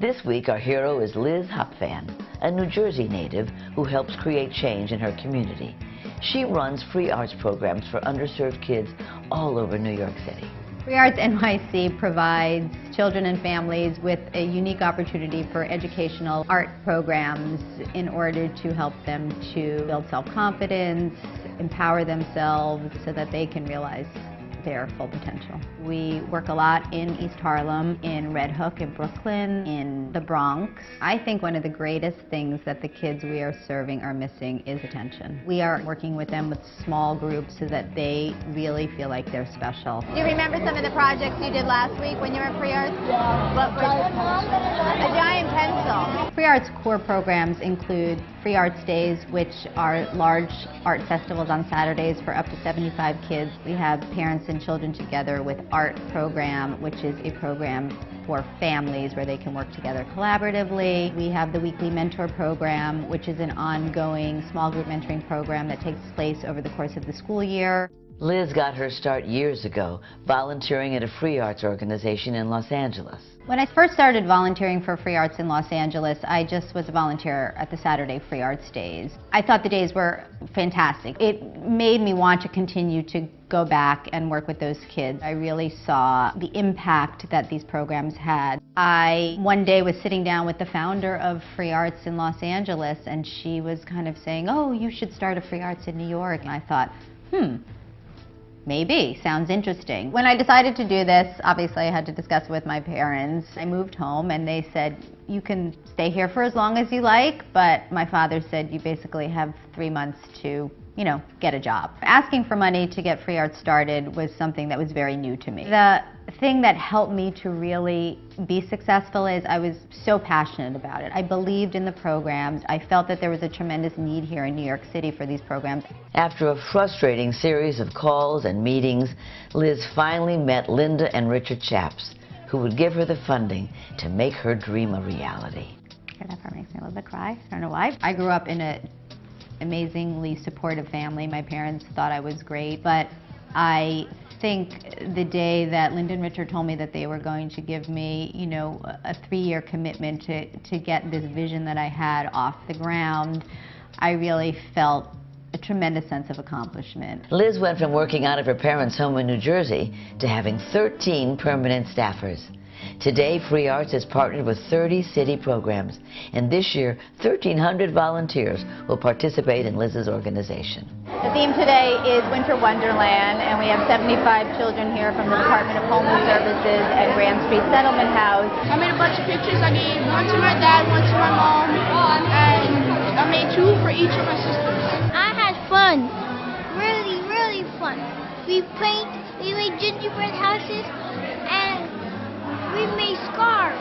This week, our hero is Liz Hopfan, a New Jersey native who helps create change in her community. She runs free arts programs for underserved kids all over New York City. Free Arts NYC provides children and families with a unique opportunity for educational art programs in order to help them to build self-confidence, empower themselves so that they can realize their full potential. We work a lot in East Harlem, in Red Hook, in Brooklyn, in the Bronx. I think one of the greatest things that the kids we are serving are missing is attention. We are working with them with small groups so that they really feel like they're special. Do you remember some of the projects you did last week when you were at Free Arts? What was a giant pencil. Free Arts core programs include Free Arts Days, which are large art festivals on Saturdays for up to 75 kids. We have Parents and Children Together with Art program, which is a program for families where they can work together collaboratively. We have the Weekly Mentor program, which is an ongoing small group mentoring program that takes place over the course of the school year. Liz got her start years ago, volunteering at a free arts organization in Los Angeles. When I first started volunteering for Free Arts in Los Angeles, I just was a volunteer at the Saturday Free Arts Days. I thought the days were fantastic. It made me want to continue to go back and work with those kids. I really saw the impact that these programs had. I one day was sitting down with the founder of Free Arts in Los Angeles, and she was kind of saying, "Oh, you should start a Free Arts in New York." And I thought, maybe, sounds interesting. When I decided to do this, obviously I had to discuss it with my parents. I moved home and they said, "You can stay here for as long as you like," but my father said, "You basically have 3 months to, get a job." Asking for money to get Free Arts started was something that was very new to me. The thing that helped me to really be successful is I was so passionate about it. I believed in the programs. I felt that there was a tremendous need here in New York City for these programs. After a frustrating series of calls and meetings, Liz finally met Linda and Richard Chaps, who would give her the funding to make her dream a reality. That part makes me a little bit cry. I don't know why. I grew up in an amazingly supportive family. My parents thought I was great, but I think the day that Linda and Richard told me that they were going to give me, a 3-year commitment to get this vision that I had off the ground, I really felt a tremendous sense of accomplishment. Liz went from working out of her parents' home in New Jersey to having 13 permanent staffers. Today, Free Arts has partnered with 30 city programs, and this year, 1,300 volunteers will participate in Liz's organization. The theme today is Winter Wonderland, and we have 75 children here from the Department of Homeless Services and Grand Street Settlement House. I made a bunch of pictures. I gave one to my dad, one to my mom, and I made 2 for each of my sisters. I had fun. Really, really fun. We made gingerbread houses, and we made scarves.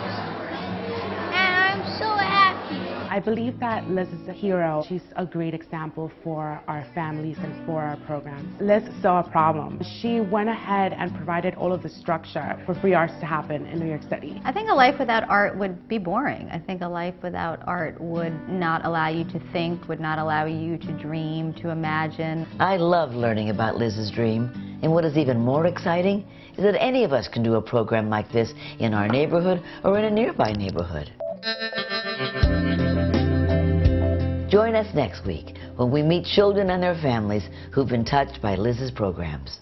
And I'm so happy. I believe that Liz is a hero. She's a great example for our families and for our programs. Liz saw a problem. She went ahead and provided all of the structure for Free Arts to happen in New York City. I think a life without art would be boring. I think a life without art would not allow you to think, would not allow you to dream, to imagine. I love learning about Liz's dream, and what is even more exciting is that any of us can do a program like this in our neighborhood or in a nearby neighborhood. Join us next week when we meet children and their families who've been touched by Liz's programs.